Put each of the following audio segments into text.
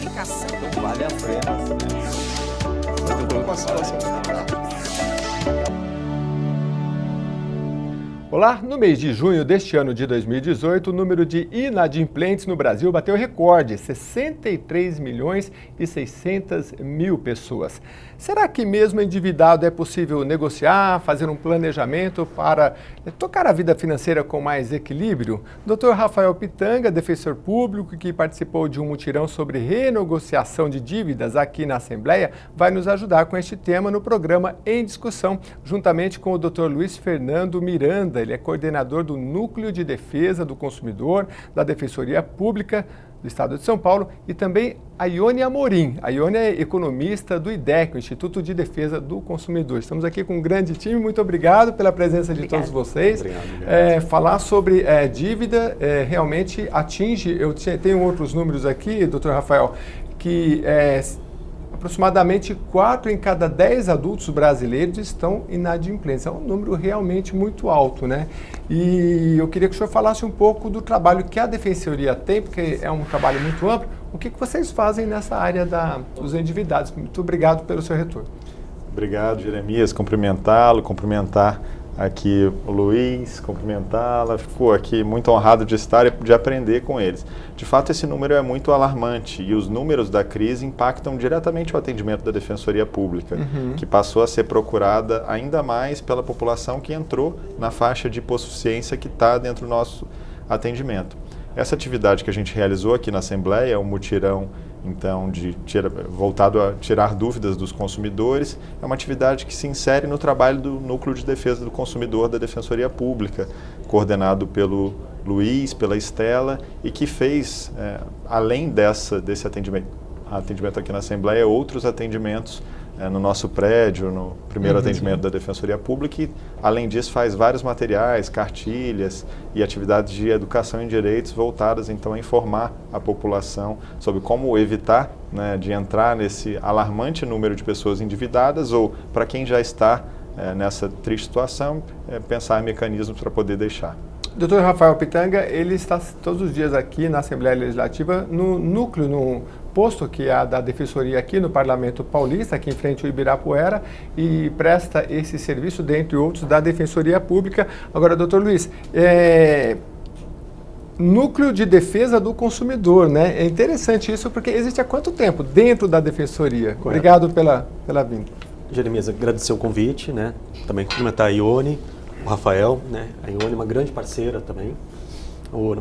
comunicação. Então vale a pena, né? Muito bom com a situação. Olá, no mês de junho deste ano de 2018, o número de inadimplentes no Brasil bateu recorde, 63 milhões e 600 mil pessoas. Será que mesmo endividado é possível negociar, fazer um planejamento para tocar a vida financeira com mais equilíbrio? Dr. Rafael Pitanga, defensor público que participou de um mutirão sobre renegociação de dívidas aqui na Assembleia, vai nos ajudar com este tema no programa Em Discussão, juntamente com o Dr. Luiz Fernando Miranda. Ele é coordenador do Núcleo de Defesa do Consumidor da Defensoria Pública do Estado de São Paulo, e também a Ione Amorim. A Ione é economista do IDEC, o Instituto de Defesa do Consumidor. Estamos aqui com um grande time. Muito obrigado pela presença de todos vocês. Obrigado. Falar sobre dívida realmente atinge, eu tenho outros números aqui, doutor Rafael, que aproximadamente 4 em cada 10 adultos brasileiros estão inadimplentes. É um número realmente muito alto, né? E eu queria que o senhor falasse um pouco do trabalho que a Defensoria tem, porque é um trabalho muito amplo. O que vocês fazem nessa área dos endividados? Muito obrigado pelo seu retorno. Obrigado, Jeremias. Cumprimentar aqui o Luiz, cumprimentá-la. Ficou aqui muito honrado de estar e de aprender com eles. De fato, esse número é muito alarmante e os números da crise impactam diretamente o atendimento da Defensoria Pública, que passou a ser procurada ainda mais pela população que entrou na faixa de hipossuficiência que está dentro do nosso atendimento. Essa atividade que a gente realizou aqui na Assembleia, um mutirão então voltado a tirar dúvidas dos consumidores, é uma atividade que se insere no trabalho do Núcleo de Defesa do Consumidor da Defensoria Pública, coordenado pelo Luiz, pela Estela, e que fez, além desse atendimento aqui na Assembleia, outros atendimentos no nosso prédio, no primeiro atendimento da Defensoria Pública, e além disso faz vários materiais, cartilhas e atividades de educação em direitos voltadas então a informar a população sobre como evitar, né, de entrar nesse alarmante número de pessoas endividadas, ou para quem já está nessa triste situação, pensar em mecanismos para poder deixar. Dr. Rafael Pitanga, ele está todos os dias aqui na Assembleia Legislativa, no núcleo, no posto que é da Defensoria aqui no Parlamento Paulista, aqui em frente ao Ibirapuera, e presta esse serviço, dentre outros, da Defensoria Pública. Agora, doutor Luiz, Núcleo de Defesa do Consumidor, né? É interessante isso, porque existe há quanto tempo dentro da Defensoria? Correto. Obrigado pela vinda. Jeremias, agradecer o convite, né? Também cumprimentar a Ione, o Rafael, né? A Ione é uma grande parceira também.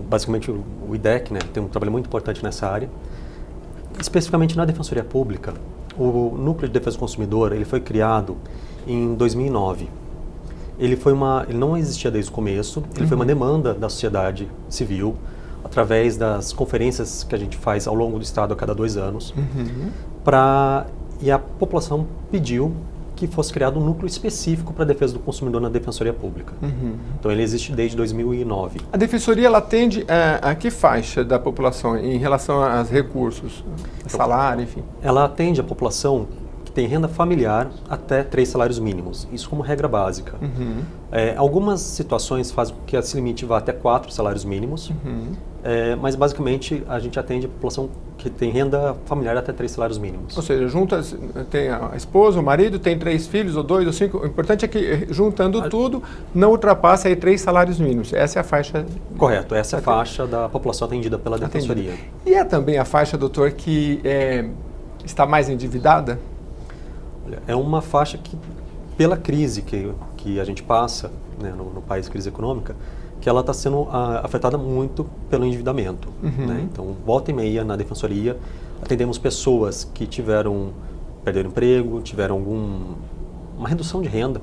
Basicamente o IDEC, né? Tem um trabalho muito importante nessa área. Especificamente na Defensoria Pública, o Núcleo de Defesa do Consumidor ele foi criado em 2009. Ele não existia desde o começo, ele foi uma demanda da sociedade civil, através das conferências que a gente faz ao longo do Estado a cada 2 anos, e a população pediu que fosse criado um núcleo específico para a defesa do consumidor na Defensoria Pública. Então ele existe desde 2009. A Defensoria ela atende a que faixa da população em relação aos recursos, salário, enfim? Ela atende a população que tem renda familiar até 3 salários mínimos, isso como regra básica. Algumas situações fazem com que esse limite vá até 4 salários mínimos, mas basicamente a gente atende a população que tem renda familiar até 3 salários mínimos. Ou seja, tem a esposa, o marido, tem 3 filhos, ou 2, ou 5. O importante é que, juntando tudo, não ultrapasse aí 3 salários mínimos. Essa é a faixa... Correto, essa é a faixa da população atendida pela Defensoria. E é também a faixa, doutor, que está mais endividada? É uma faixa que, pela crise que a gente passa, né, no país, crise econômica, que ela está sendo afetada muito pelo endividamento. Né? Então, volta e meia na Defensoria, atendemos pessoas que perderam emprego, tiveram uma redução de renda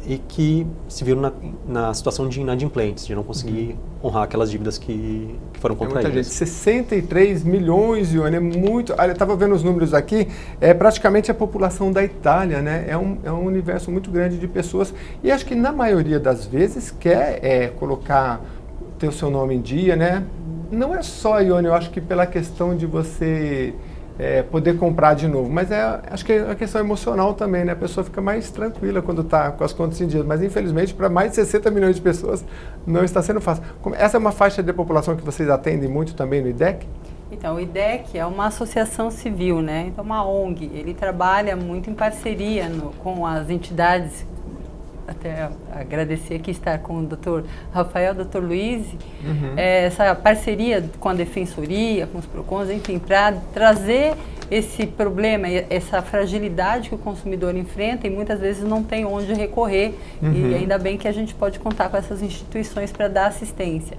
e que se viram na situação de inadimplentes, de não conseguir honrar aquelas dívidas que foram contraídas. Muita gente, 63 milhões, Ione, é muito... Olha, eu estava vendo os números aqui, é praticamente a população da Itália, né? É um universo muito grande de pessoas e acho que na maioria das vezes quer ter o seu nome em dia, né? Não é só, Ione, eu acho que pela questão de você poder comprar de novo, mas acho que é a questão emocional também, né? A pessoa fica mais tranquila quando está com as contas em dia, mas infelizmente para mais de 60 milhões de pessoas não está sendo fácil. Essa é uma faixa de população que vocês atendem muito também no IDEC? Então, o IDEC é uma associação civil, né? Então, uma ONG. Ele trabalha muito em parceria com as entidades. Até agradecer aqui estar com o Dr. Rafael, Dr. Luiz, essa parceria com a Defensoria, com os PROCONs, enfim, para trazer esse problema, essa fragilidade que o consumidor enfrenta e muitas vezes não tem onde recorrer, e ainda bem que a gente pode contar com essas instituições para dar assistência.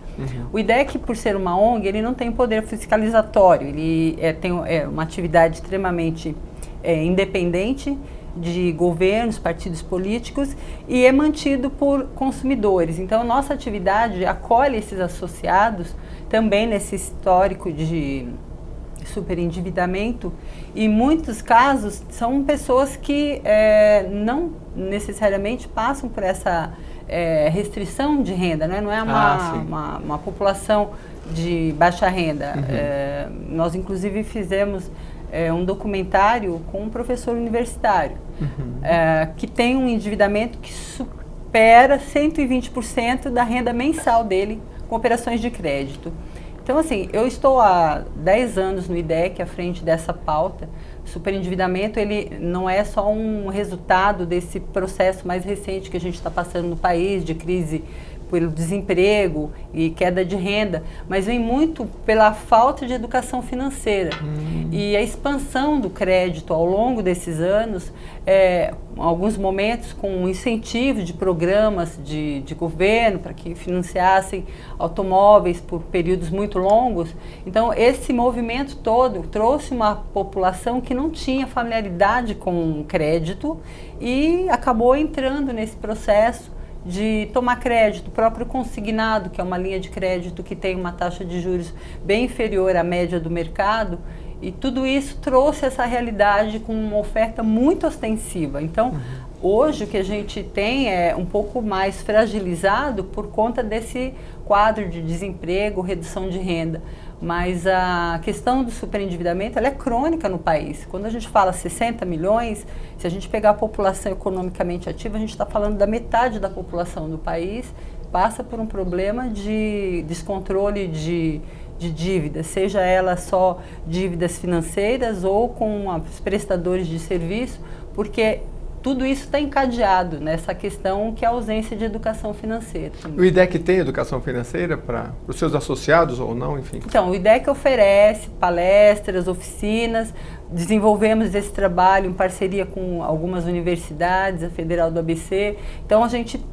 O IDEC, por ser uma ONG, ele não tem poder fiscalizatório, ele tem uma atividade extremamente independente de governos, partidos políticos, e é mantido por consumidores. Então, nossa atividade acolhe esses associados também nesse histórico de superendividamento, e em muitos casos são pessoas que não necessariamente passam por essa restrição de renda, né? Não é uma população de baixa renda. Nós, inclusive, fizemos um documentário com um professor universitário que tem um endividamento que supera 120% da renda mensal dele com operações de crédito. Então, assim, eu estou há 10 anos no IDEC à frente dessa pauta. O superendividamento, ele não é só um resultado desse processo mais recente que a gente está passando no país, de crise pelo desemprego e queda de renda, mas vem muito pela falta de educação financeira. E a expansão do crédito ao longo desses anos, em alguns momentos com incentivo de programas de governo para que financiassem automóveis por períodos muito longos. Então, esse movimento todo trouxe uma população que não tinha familiaridade com crédito e acabou entrando nesse processo de tomar crédito. O próprio consignado, que é uma linha de crédito que tem uma taxa de juros bem inferior à média do mercado, e tudo isso trouxe essa realidade com uma oferta muito ostensiva. Então, hoje o que a gente tem é um pouco mais fragilizado por conta desse quadro de desemprego, redução de renda. Mas a questão do superendividamento, ela é crônica no país. Quando a gente fala 60 milhões, se a gente pegar a população economicamente ativa, a gente está falando da metade da população do país passa por um problema de descontrole de dívidas, seja ela só dívidas financeiras ou com os prestadores de serviço, porque tudo isso está encadeado nessa questão que é a ausência de educação financeira. O IDEC tem educação financeira para os seus associados ou não, enfim? Então, o IDEC oferece palestras, oficinas, desenvolvemos esse trabalho em parceria com algumas universidades, a Federal do ABC. Então, a gente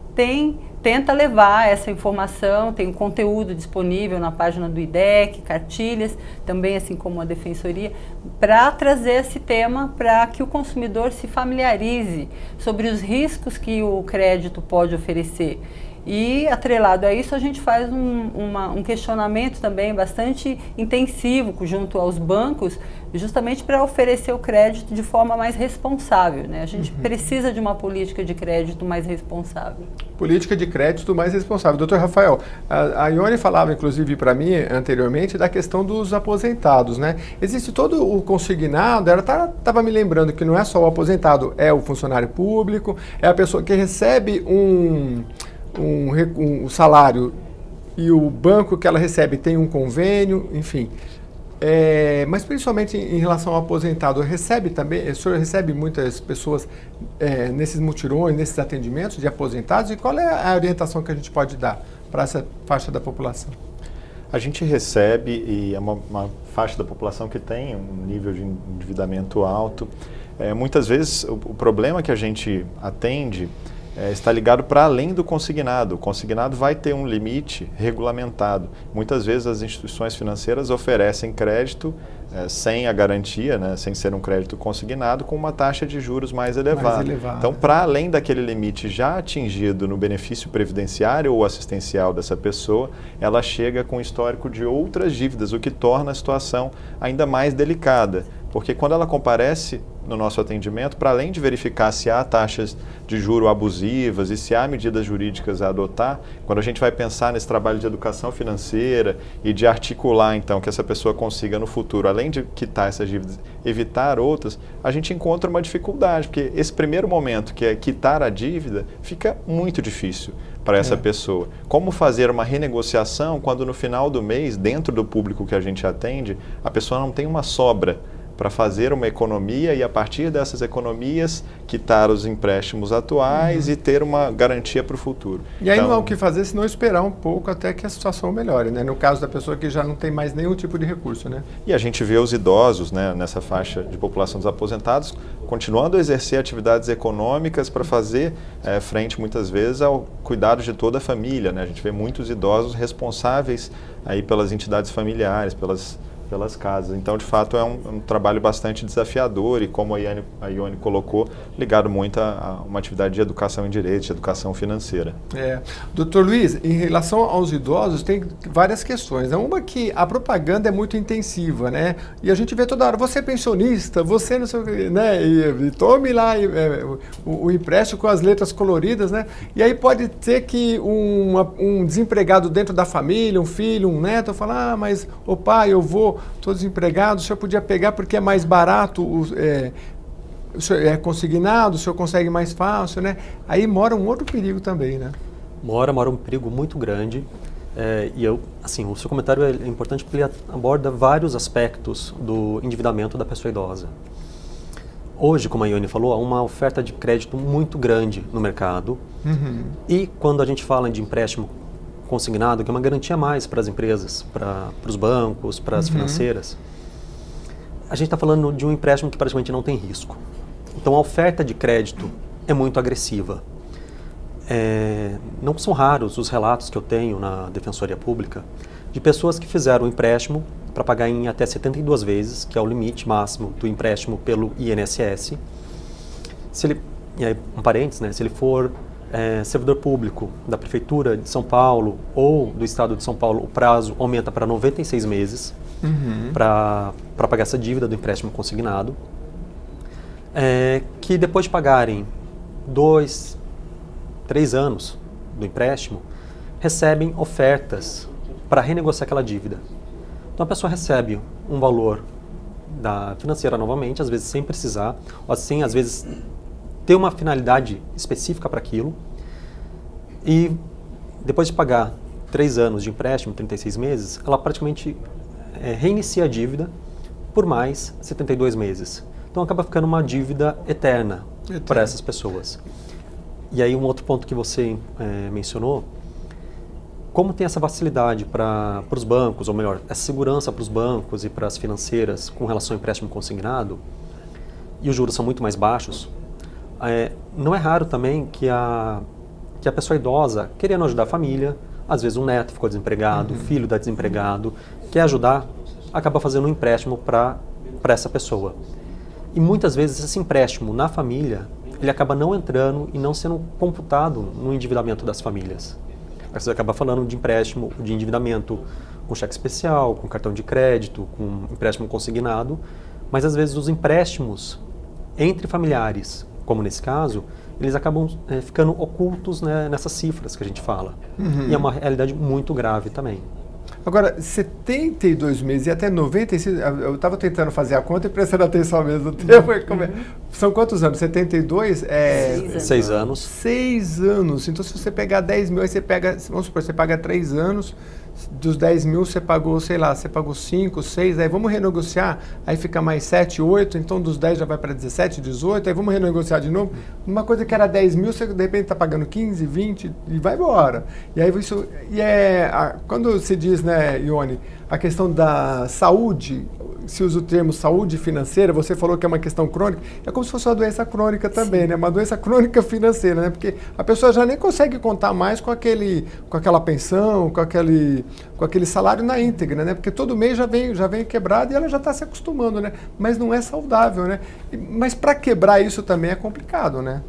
tenta levar essa informação, tem um conteúdo disponível na página do IDEC, cartilhas, também assim como a Defensoria, para trazer esse tema para que o consumidor se familiarize sobre os riscos que o crédito pode oferecer. E, atrelado a isso, a gente faz um questionamento também bastante intensivo junto aos bancos, justamente para oferecer o crédito de forma mais responsável, né? A gente precisa de uma política de crédito mais responsável. Política de crédito mais responsável. Doutor Rafael, a Ione falava, inclusive, para mim, anteriormente, da questão dos aposentados, né? Existe todo o consignado, ela estava me lembrando que não é só o aposentado, é o funcionário público, é a pessoa que recebe um salário e o banco que ela recebe tem um convênio, enfim. Mas principalmente em relação ao aposentado, recebe também, o senhor recebe muitas pessoas nesses mutirões, nesses atendimentos de aposentados, e qual é a orientação que a gente pode dar para essa faixa da população? A gente recebe, e é uma faixa da população que tem um nível de endividamento alto. Muitas vezes o problema que a gente atende está ligado para além do consignado. O consignado vai ter um limite regulamentado. Muitas vezes as instituições financeiras oferecem crédito sem a garantia, né, sem ser um crédito consignado, com uma taxa de juros mais elevada. Então, para além daquele limite já atingido no benefício previdenciário ou assistencial dessa pessoa, ela chega com histórico de outras dívidas, o que torna a situação ainda mais delicada. Porque quando ela comparece no nosso atendimento, para além de verificar se há taxas de juro abusivas e se há medidas jurídicas a adotar, quando a gente vai pensar nesse trabalho de educação financeira e de articular, então, que essa pessoa consiga no futuro, além de quitar essas dívidas, evitar outras, a gente encontra uma dificuldade, porque esse primeiro momento, que é quitar a dívida, fica muito difícil para essa pessoa. Como fazer uma renegociação quando no final do mês, dentro do público que a gente atende, a pessoa não tem uma sobra para fazer uma economia e a partir dessas economias quitar os empréstimos atuais e ter uma garantia para o futuro. E aí então, não há o que fazer senão esperar um pouco até que a situação melhore, né? No caso da pessoa que já não tem mais nenhum tipo de recurso, né? E a gente vê os idosos, né, nessa faixa de população dos aposentados continuando a exercer atividades econômicas para fazer frente muitas vezes ao cuidado de toda a família, né? A gente vê muitos idosos responsáveis aí pelas entidades familiares, pelas casas. Então, de fato, é um trabalho bastante desafiador e, como a Ione colocou, ligado muito a uma atividade de educação em direitos, de educação financeira. Doutor Luiz, em relação aos idosos, tem várias questões. Uma que a propaganda é muito intensiva, né? E a gente vê toda hora, você é pensionista, você não sei o que, né? E tome lá o empréstimo com as letras coloridas, né? E aí pode ter que um desempregado dentro da família, um filho, um neto, fala, mas, ô pai, eu vou, estou desempregado, o senhor podia pegar porque é mais barato, o senhor é consignado, o senhor consegue mais fácil, né? Aí mora um outro perigo também, né? Mora um perigo muito grande. O seu comentário é importante porque ele aborda vários aspectos do endividamento da pessoa idosa. Hoje, como a Ione falou, há uma oferta de crédito muito grande no mercado. E quando a gente fala de empréstimo consignado, que é uma garantia a mais para as empresas, para os bancos, para as financeiras, a gente está falando de um empréstimo que praticamente não tem risco. Então a oferta de crédito é muito agressiva. Não são raros os relatos que eu tenho na Defensoria Pública de pessoas que fizeram um empréstimo para pagar em até 72 vezes, que é o limite máximo do empréstimo pelo INSS. E aí, um parênteses, né, se ele for servidor público da Prefeitura de São Paulo ou do Estado de São Paulo, o prazo aumenta para 96 meses para pagar essa dívida do empréstimo consignado, que depois de pagarem 2, 3 anos do empréstimo, recebem ofertas para renegociar aquela dívida. Então a pessoa recebe um valor da financeira novamente, às vezes sem precisar, ou assim, às vezes ter uma finalidade específica para aquilo, e depois de pagar 3 anos de empréstimo, 36 meses, ela praticamente reinicia a dívida por mais 72 meses. Então acaba ficando uma dívida eterna para essas pessoas. E aí um outro ponto que você mencionou, como tem essa facilidade para os bancos, ou melhor, essa segurança para os bancos e para as financeiras com relação ao empréstimo consignado, e os juros são muito mais baixos, não é raro também que a pessoa idosa, querendo ajudar a família, às vezes um neto ficou desempregado, o filho está desempregado, quer ajudar, acaba fazendo um empréstimo para essa pessoa. E muitas vezes esse empréstimo na família, ele acaba não entrando e não sendo computado no endividamento das famílias. Você acaba falando de empréstimo, de endividamento com cheque especial, com cartão de crédito, com empréstimo consignado, mas às vezes os empréstimos entre familiares, como nesse caso, eles acabam ficando ocultos, né, nessas cifras que a gente fala. E é uma realidade muito grave também. Agora, 72 meses e até 96, eu estava tentando fazer a conta e prestando atenção ao mesmo tempo. São quantos anos? 72? 6 anos. 6 anos. Então, se você pegar 10 mil, aí você pega, vamos supor, você paga 3 anos, dos 10 mil você pagou, sei lá, você pagou 5, 6, aí vamos renegociar, aí fica mais 7, 8, então dos 10 já vai para 17, 18, aí vamos renegociar de novo. Uma coisa que era 10 mil, você de repente está pagando 15, 20 e vai embora. E aí isso, quando se diz, né, Ione, a questão da saúde, se usa o termo saúde financeira, você falou que é uma questão crônica, é como se fosse uma doença crônica também, Sim. né? Uma doença crônica financeira, né? Porque a pessoa já nem consegue contar mais com aquela pensão, com aquele salário na íntegra, né? Porque todo mês já vem quebrado e ela já está se acostumando, né? Mas não é saudável, né? Mas para quebrar isso também é complicado, né?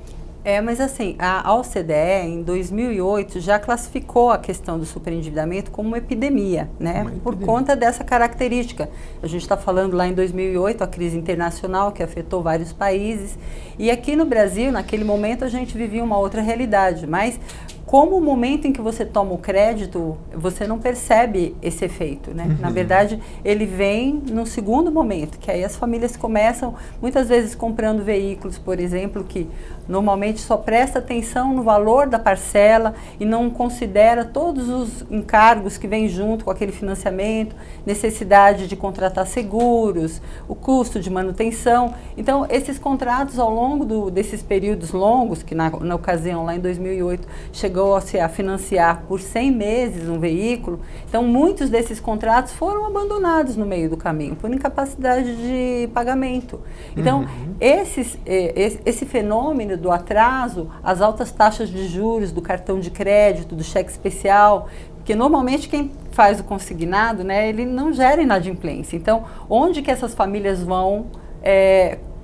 Mas assim, a OCDE, em 2008, já classificou a questão do superendividamento como uma epidemia, né? Por conta dessa característica. A gente está falando lá em 2008, a crise internacional que afetou vários países. E aqui no Brasil, naquele momento, a gente vivia uma outra realidade. Mas como o momento em que você toma o crédito, você não percebe esse efeito, né? Na verdade, ele vem no segundo momento, que aí as famílias começam, muitas vezes, comprando veículos, por exemplo, que normalmente só presta atenção no valor da parcela e não considera todos os encargos que vêm junto com aquele financiamento, necessidade de contratar seguros, o custo de manutenção. Então, esses contratos ao longo desses períodos longos, que na ocasião, lá em 2008, chegou-se a financiar por 100 meses um veículo, então muitos desses contratos foram abandonados no meio do caminho, por incapacidade de pagamento. Então, esse fenômeno do atraso, as altas taxas de juros do cartão de crédito, do cheque especial, porque normalmente quem faz o consignado, né, ele não gera inadimplência. Então, onde que essas famílias vão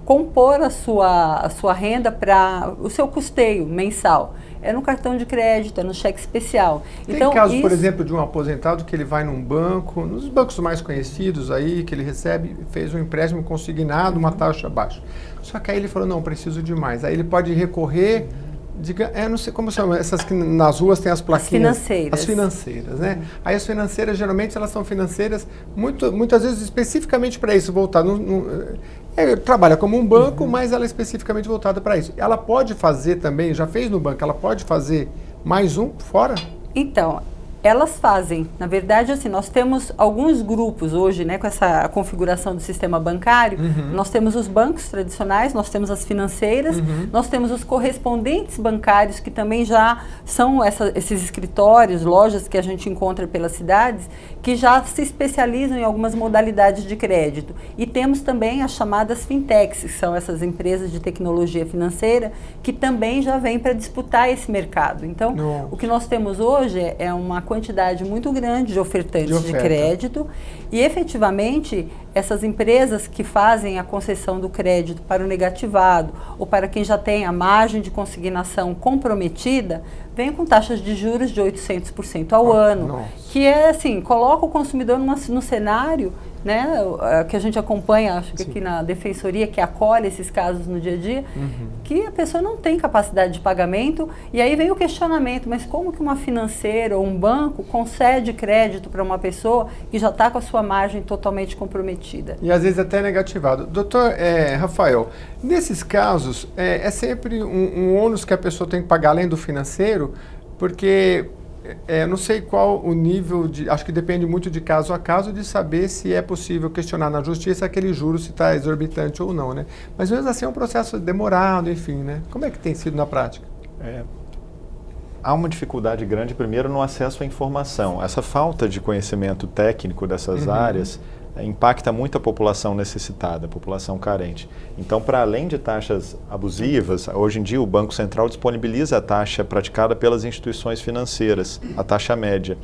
compor a sua renda para o seu custeio mensal? É no cartão de crédito, é no cheque especial. Tem caso, por exemplo, de um aposentado que ele vai num banco, nos bancos mais conhecidos aí, que ele recebe, fez um empréstimo consignado, uma taxa baixa. Só que aí ele falou, não, preciso de mais. Aí ele pode recorrer, não sei como chama, essas que nas ruas tem as plaquinhas. As financeiras. As financeiras, né? Aí as financeiras, geralmente, elas são financeiras muitas vezes especificamente para isso, voltado. Trabalha como um banco, mas ela é especificamente voltada para isso. Ela pode fazer também, já fez no banco, ela pode fazer mais um fora? Então, elas fazem. Na verdade, assim, nós temos alguns grupos hoje, né, com essa configuração do sistema bancário. Nós temos os bancos tradicionais, nós temos as financeiras, nós temos os correspondentes bancários, que também já são esses escritórios, lojas que a gente encontra pelas cidades, que já se especializam em algumas modalidades de crédito. E temos também as chamadas fintechs, que são essas empresas de tecnologia financeira, que também já vêm para disputar esse mercado. Então, o que nós temos hoje é uma quantidade muito grande de ofertantes de crédito e, efetivamente, essas empresas que fazem a concessão do crédito para o negativado ou para quem já tem a margem de consignação comprometida, vem com taxas de juros de 800% ao ano, que é assim, coloca o consumidor no cenário, né, que a gente acompanha, acho que aqui na Defensoria, que acolhe esses casos no dia a dia, que a pessoa não tem capacidade de pagamento, e aí vem o questionamento, mas como que uma financeira ou um banco concede crédito para uma pessoa que já está com a sua margem totalmente comprometida? E às vezes até negativado. Doutor Rafael, nesses casos, é sempre um ônus que a pessoa tem que pagar além do financeiro, porque não sei qual o nível acho que depende muito de caso a caso de saber se é possível questionar na justiça aquele juro se está exorbitante ou não, né? Mas mesmo assim é um processo demorado, enfim, né? Como é que tem sido na prática? Há uma dificuldade grande, primeiro, no acesso à informação. Essa falta de conhecimento técnico dessas áreas impacta muito a população necessitada, a população carente. Então, para além de taxas abusivas, hoje em dia o Banco Central disponibiliza a taxa praticada pelas instituições financeiras, a taxa média.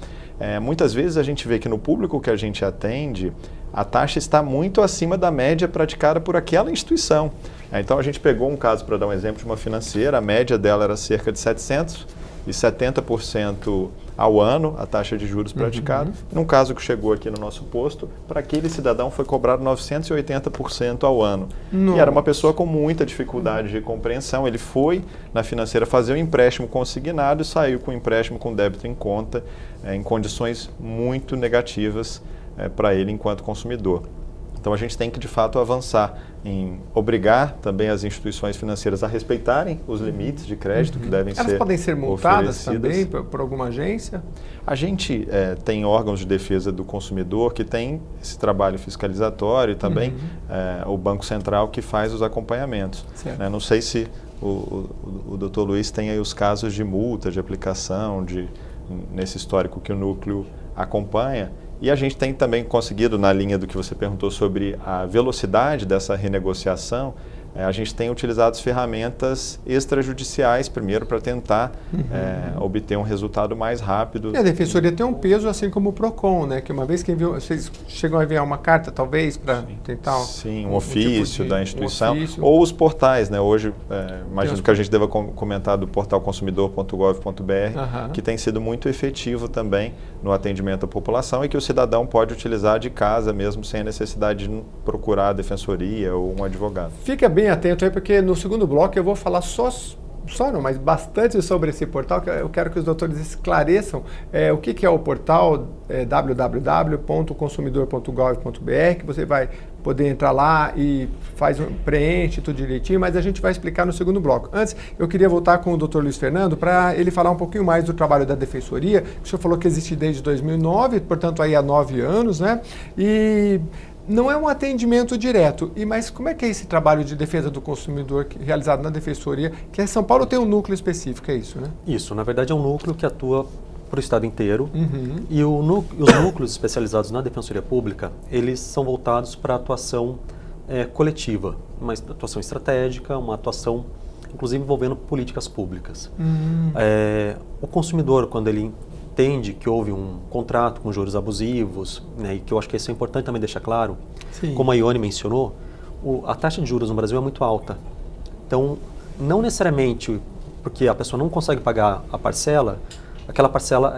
Muitas vezes a gente vê que no público que a gente atende, a taxa está muito acima da média praticada por aquela instituição. Então, a gente pegou um caso, para dar um exemplo, de uma financeira, a média dela era cerca de 770% ao ano, a taxa de juros praticada. Num caso que chegou aqui no nosso posto, para aquele cidadão foi cobrado 980% ao ano. E era uma pessoa com muita dificuldade de compreensão. Ele foi na financeira fazer um empréstimo consignado e saiu com o empréstimo com débito em conta, em condições muito negativas para ele enquanto consumidor. Então, a gente tem que, de fato, avançar em obrigar também as instituições financeiras a respeitarem os limites de crédito que devem ser oferecidas. Elas podem ser multadas também por alguma agência? A gente tem órgãos de defesa do consumidor que tem esse trabalho fiscalizatório e também o Banco Central que faz os acompanhamentos. Não sei se o doutor Luiz tem aí os casos de multa, de aplicação, nesse histórico que o núcleo acompanha. E a gente tem também conseguido, na linha do que você perguntou sobre a velocidade dessa renegociação, a gente tem utilizado as ferramentas extrajudiciais primeiro para tentar obter um resultado mais rápido. A Defensoria tem um peso, assim como o PROCON, né? Que uma vez que vocês chegam a enviar uma carta, talvez, para tentar... Sim, um ofício da instituição, ofício. ou os portais, né? Hoje, imagino que a gente deva comentar do portal consumidor.gov.br, que tem sido muito efetivo também no atendimento à população e que o cidadão pode utilizar de casa mesmo, sem a necessidade de procurar a Defensoria ou um advogado. Fica bem atento aí, porque no segundo bloco eu vou falar mas bastante sobre esse portal, que eu quero que os doutores esclareçam o que é o portal www.consumidor.gov.br, que você vai poder entrar lá e preenche tudo direitinho, mas a gente vai explicar no segundo bloco. Antes, eu queria voltar com o Dr. Luiz Fernando para ele falar um pouquinho mais do trabalho da Defensoria, que o senhor falou que existe desde 2009, portanto aí há 9 anos, né? E não é um atendimento direto, mas como é que é esse trabalho de defesa do consumidor realizado na Defensoria, que São Paulo tem um núcleo específico, é isso, né? Isso, na verdade é um núcleo que atua para o estado inteiro e os núcleos especializados na Defensoria Pública, eles são voltados para a atuação coletiva, uma atuação estratégica, uma atuação inclusive envolvendo políticas públicas. O consumidor, quando ele entende que houve um contrato com juros abusivos, né, e que eu acho que isso é importante também deixar claro, como a Ione mencionou, a taxa de juros no Brasil é muito alta. Então, não necessariamente porque a pessoa não consegue pagar a parcela, aquela parcela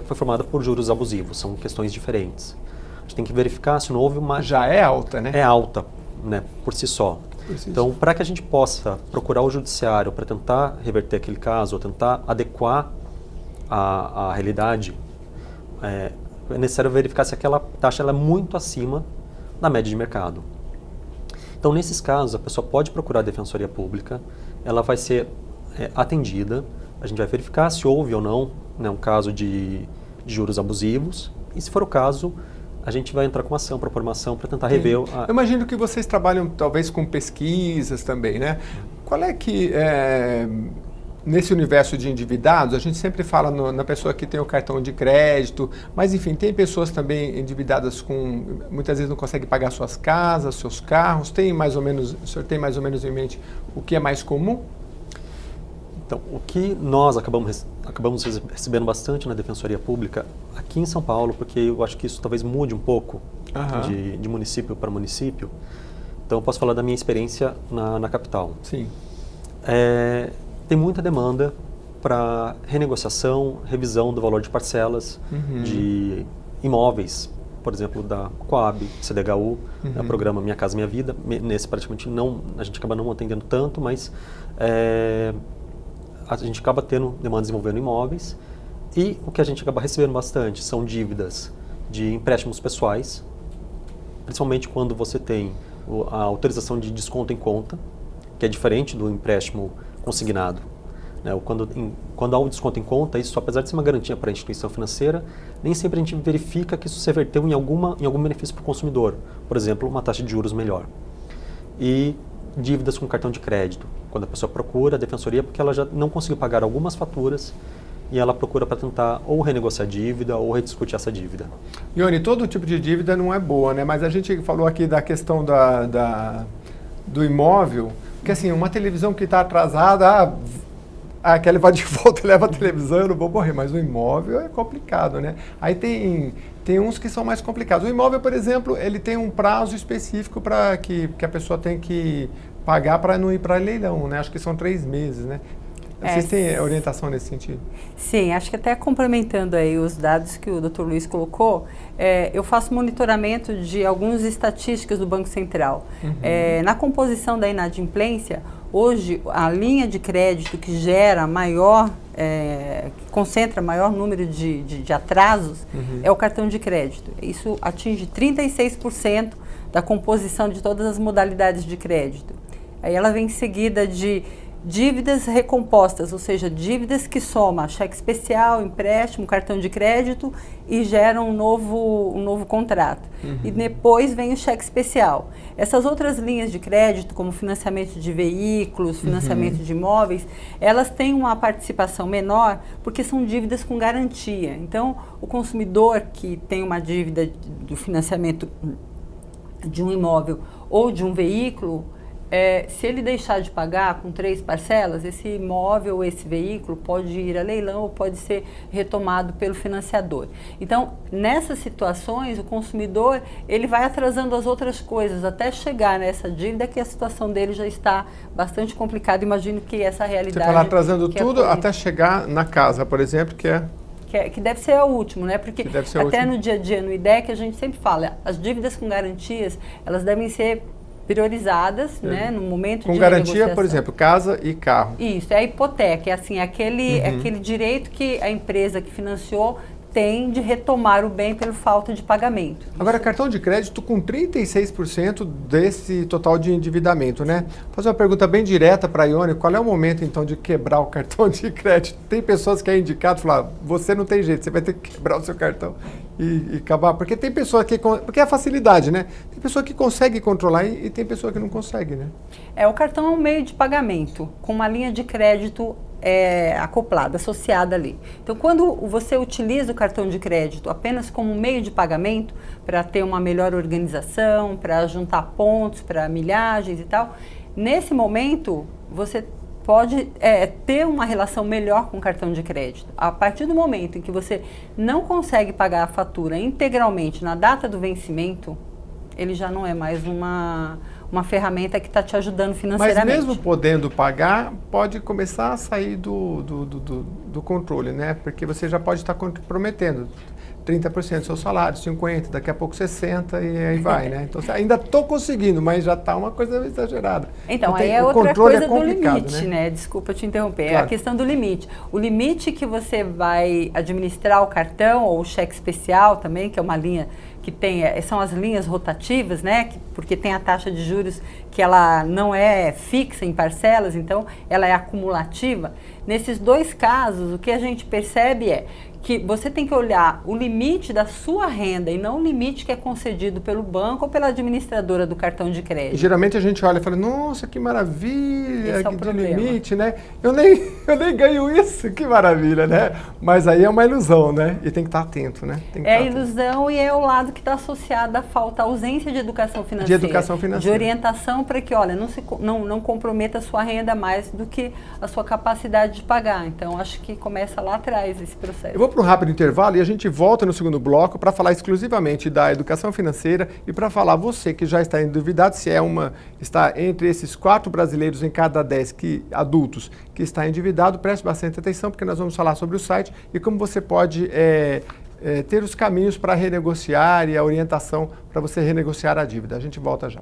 foi formada por juros abusivos, são questões diferentes. A gente tem que verificar se não houve uma... Já é alta, né? É alta, né, por si só. Então, para que a gente possa procurar o judiciário para tentar reverter aquele caso, ou tentar adequar a realidade, é necessário verificar se aquela taxa ela é muito acima da média de mercado. Então, nesses casos, a pessoa pode procurar a Defensoria Pública, ela vai ser atendida, a gente vai verificar se houve ou não, né, um caso de juros abusivos, e se for o caso, a gente vai entrar com ação, propor uma ação para tentar rever... Eu imagino que vocês trabalham talvez com pesquisas também, né? Qual é que... Nesse universo de endividados, a gente sempre fala na pessoa que tem o cartão de crédito, mas enfim, tem pessoas também endividadas muitas vezes não conseguem pagar suas casas, seus carros. O senhor tem mais ou menos em mente o que é mais comum? Então, o que nós acabamos recebendo bastante na Defensoria Pública aqui em São Paulo, porque eu acho que isso talvez mude um pouco de município para município. Então, eu posso falar da minha experiência na capital. Sim. Tem muita demanda para renegociação, revisão do valor de parcelas de imóveis, por exemplo, da Coab, CDHU, o programa Minha Casa Minha Vida. Nesse praticamente a gente acaba não atendendo tanto, mas a gente acaba tendo demandas envolvendo imóveis. E o que a gente acaba recebendo bastante são dívidas de empréstimos pessoais, principalmente quando você tem a autorização de desconto em conta, que é diferente do empréstimo consignado. Né? Quando há um desconto em conta, isso, apesar de ser uma garantia para a instituição financeira, nem sempre a gente verifica que isso se reverteu em algum benefício para o consumidor. Por exemplo, uma taxa de juros melhor. E dívidas com cartão de crédito. Quando a pessoa procura a Defensoria porque ela já não conseguiu pagar algumas faturas e ela procura para tentar ou renegociar a dívida ou rediscutir essa dívida. Ione, todo tipo de dívida não é boa, né? Mas a gente falou aqui da questão do imóvel, porque assim, uma televisão que está atrasada, quer levar de volta, leva a televisão, eu não vou morrer, mas o imóvel é complicado, né? Aí tem uns que são mais complicados. O imóvel, por exemplo, ele tem um prazo específico para que a pessoa tem que pagar para não ir para leilão, né? Acho que são 3 meses, né? Vocês têm orientação nesse sentido? Sim, acho que até complementando aí os dados que o Dr. Luiz colocou, eu faço monitoramento de algumas estatísticas do Banco Central. Na composição da inadimplência, hoje a linha de crédito que gera que concentra maior número de atrasos é o cartão de crédito. Isso atinge 36% da composição de todas as modalidades de crédito. Aí ela vem em seguida de dívidas recompostas, ou seja, dívidas que somam cheque especial, empréstimo, cartão de crédito e geram um novo contrato. E depois vem o cheque especial. Essas outras linhas de crédito, como financiamento de veículos, financiamento de imóveis, elas têm uma participação menor porque são dívidas com garantia. Então, o consumidor que tem uma dívida do financiamento de um imóvel ou de um veículo, se ele deixar de pagar com 3 parcelas, esse imóvel, esse veículo pode ir a leilão ou pode ser retomado pelo financiador. Então, nessas situações, o consumidor ele vai atrasando as outras coisas até chegar nessa dívida que a situação dele já está bastante complicada. Imagino que essa realidade... Você fala atrasando tudo até chegar na casa, por exemplo, que deve ser o último, né? Porque até no dia a dia, no IDEC, a gente sempre fala, as dívidas com garantias, elas devem ser priorizadas, né, no momento com de garantia, por exemplo, casa e carro. Isso, é a hipoteca, é assim, aquele direito que a empresa que financiou tem de retomar o bem pela falta de pagamento. Agora, cartão de crédito com 36% desse total de endividamento, né? Vou fazer uma pergunta bem direta para a Ione, qual é o momento, então, de quebrar o cartão de crédito? Tem pessoas que é indicado falar, você não tem jeito, você vai ter que quebrar o seu cartão e acabar, porque tem pessoa que, porque é a facilidade, né? Tem pessoa que consegue controlar e tem pessoa que não consegue, né? O cartão é um meio de pagamento, com uma linha de crédito acoplada, associada ali. Então, quando você utiliza o cartão de crédito apenas como meio de pagamento, para ter uma melhor organização, para juntar pontos, para milhagens e tal, nesse momento, você pode ter uma relação melhor com o cartão de crédito. A partir do momento em que você não consegue pagar a fatura integralmente na data do vencimento, ele já não é mais uma ferramenta que está te ajudando financeiramente. Mas mesmo podendo pagar, pode começar a sair do controle, né? Porque você já pode estar comprometendo 30% do seu salário, 50%, daqui a pouco 60% e aí vai, né? Então, ainda estou conseguindo, mas já está uma coisa exagerada. Então, aí é outra coisa do limite, né? Desculpa te interromper. Claro. É a questão do limite. O limite que você vai administrar o cartão ou o cheque especial também, que é uma linha que tem, são as linhas rotativas, né? Porque tem a taxa de juros que ela não é fixa em parcelas, então ela é acumulativa. Nesses 2 casos, o que a gente percebe é que você tem que olhar o limite da sua renda e não o limite que é concedido pelo banco ou pela administradora do cartão de crédito. E geralmente a gente olha e fala, nossa, que maravilha, esse é o de problema. Limite, né? Eu nem ganho isso, que maravilha, né? Mas aí é uma ilusão, né? E tem que estar atento, né? É a ilusão e é o lado que está associado à falta, à ausência de educação financeira. De educação financeira. De orientação para que, olha, não comprometa a sua renda mais do que a sua capacidade de pagar. Então, acho que começa lá atrás esse processo. Eu vou para um rápido intervalo e a gente volta no segundo bloco para falar exclusivamente da educação financeira e para falar você que já está endividado, se está entre esses 4 brasileiros em cada 10 adultos que está endividado, preste bastante atenção porque nós vamos falar sobre o site e como você pode ter os caminhos para renegociar e a orientação para você renegociar a dívida. A gente volta já.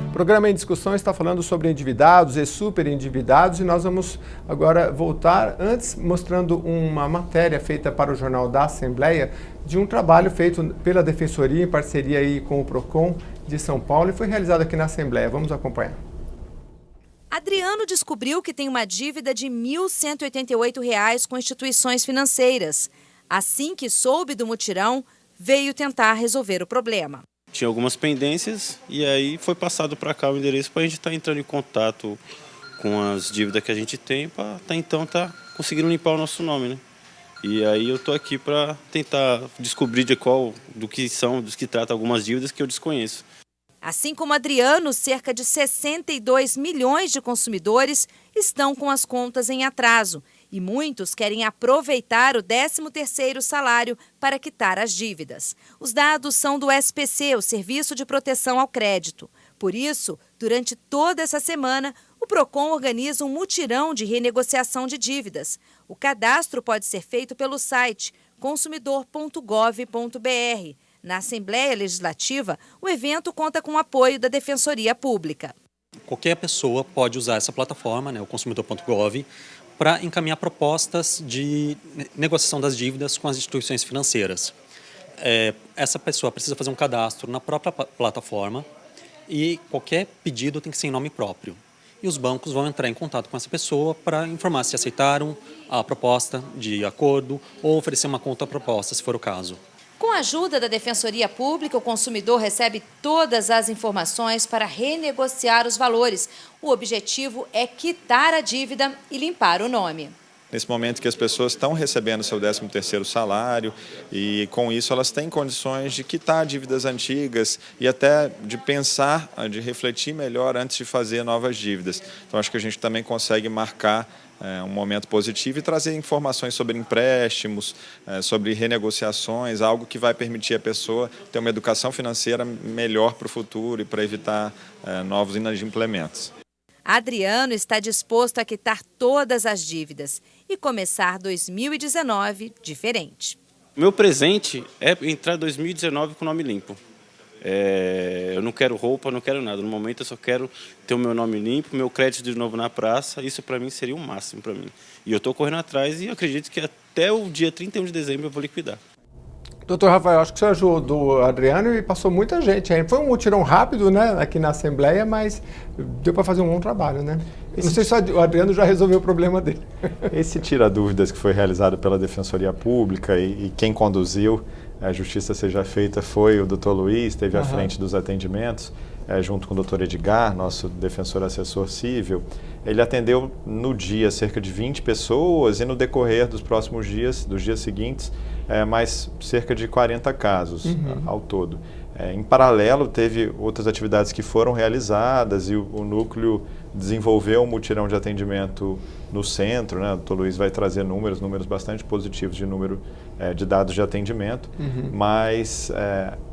O programa em discussão está falando sobre endividados e superendividados e nós vamos agora voltar, antes mostrando uma matéria feita para o Jornal da Assembleia de um trabalho feito pela Defensoria em parceria aí com o Procon de São Paulo e foi realizado aqui na Assembleia. Vamos acompanhar. Adriano descobriu que tem uma dívida de R$ 1.188 com instituições financeiras. Assim que soube do mutirão, veio tentar resolver o problema. Tinha algumas pendências e aí foi passado para cá o endereço para a gente estar entrando em contato com as dívidas que a gente tem para estar conseguindo limpar o nosso nome, né? E aí eu estou aqui para tentar descobrir dos que trata algumas dívidas que eu desconheço. Assim como Adriano, cerca de 62 milhões de consumidores estão com as contas em atraso e muitos querem aproveitar o 13º salário para quitar as dívidas. Os dados são do SPC, o Serviço de Proteção ao Crédito. Por isso, durante toda essa semana, o Procon organiza um mutirão de renegociação de dívidas. O cadastro pode ser feito pelo site consumidor.gov.br. Na Assembleia Legislativa, o evento conta com o apoio da Defensoria Pública. Qualquer pessoa pode usar essa plataforma, o consumidor.gov, para encaminhar propostas de negociação das dívidas com as instituições financeiras. Essa pessoa precisa fazer um cadastro na própria plataforma e qualquer pedido tem que ser em nome próprio. E os bancos vão entrar em contato com essa pessoa para informar se aceitaram a proposta de acordo ou oferecer uma contraproposta, se for o caso. Com a ajuda da Defensoria Pública, o consumidor recebe todas as informações para renegociar os valores. O objetivo é quitar a dívida e limpar o nome. Nesse momento que as pessoas estão recebendo seu 13º salário e com isso elas têm condições de quitar dívidas antigas e até de pensar, de refletir melhor antes de fazer novas dívidas. Então acho que a gente também consegue marcar um momento positivo e trazer informações sobre empréstimos, sobre renegociações, algo que vai permitir a pessoa ter uma educação financeira melhor para o futuro e para evitar novos inadimplementos. Adriano está disposto a quitar todas as dívidas e começar 2019 diferente. Meu presente é entrar em 2019 com o nome limpo. Eu não quero roupa, não quero nada. No momento eu só quero ter o meu nome limpo, meu crédito de novo na praça. Isso para mim seria o máximo para mim. E eu estou correndo atrás e acredito que até o dia 31 de dezembro eu vou liquidar. Doutor Rafael, acho que o senhor ajudou o Adriano e passou muita gente aí. Foi um mutirão rápido, né, aqui na Assembleia, mas deu para fazer um bom trabalho, né? Não sei se o Adriano já resolveu o problema dele. Esse tira-dúvidas que foi realizado pela Defensoria Pública e quem conduziu a justiça seja feita foi o doutor Luiz, esteve à frente dos atendimentos, junto com o doutor Edgar, nosso defensor assessor civil. Ele atendeu no dia cerca de 20 pessoas e no decorrer dos próximos dias, dos dias seguintes, mais cerca de 40 casos ao todo. Em paralelo, teve outras atividades que foram realizadas e o núcleo desenvolveu um mutirão de atendimento no centro, né? O doutor Luiz vai trazer números bastante positivos de número de dados de atendimento, mas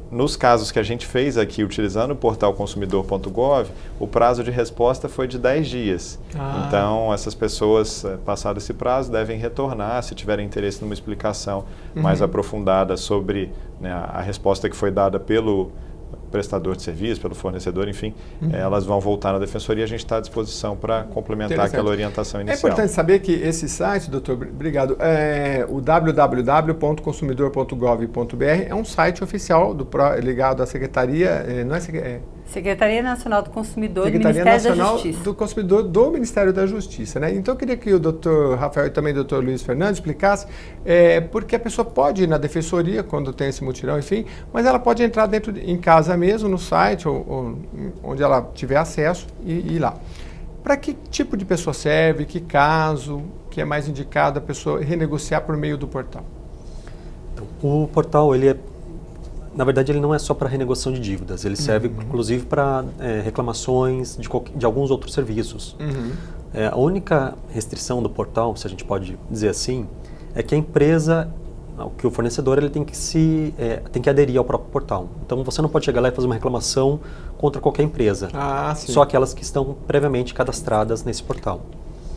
nos casos que a gente fez aqui, utilizando o portal consumidor.gov, o prazo de resposta foi de 10 dias. Então, essas pessoas, passado esse prazo, devem retornar, se tiverem interesse numa explicação mais aprofundada sobre, né, a resposta que foi dada pelo prestador de serviço, pelo fornecedor, enfim, elas vão voltar na Defensoria e a gente está à disposição para complementar aquela orientação inicial. É importante saber que esse site, doutor, obrigado, o www.consumidor.gov.br é um site oficial ligado à Secretaria, Secretaria Nacional do Consumidor do Secretaria Ministério Nacional da Justiça. do Consumidor do Ministério da Justiça, né? Então eu queria que o doutor Rafael e também o doutor Luiz Fernando explicassem, porque a pessoa pode ir na Defensoria quando tem esse mutirão, enfim, mas ela pode entrar em casa mesmo, no site, ou onde ela tiver acesso e ir lá. Para que tipo de pessoa serve, que caso que é mais indicado a pessoa renegociar por meio do portal? Então, o portal, na verdade, ele não é só para renegociação de dívidas, ele serve inclusive para reclamações de alguns outros serviços. A única restrição do portal, se a gente pode dizer assim, é que a empresa, que o fornecedor, ele tem que aderir ao próprio portal. Então você não pode chegar lá e fazer uma reclamação contra qualquer empresa, só aquelas que estão previamente cadastradas nesse portal.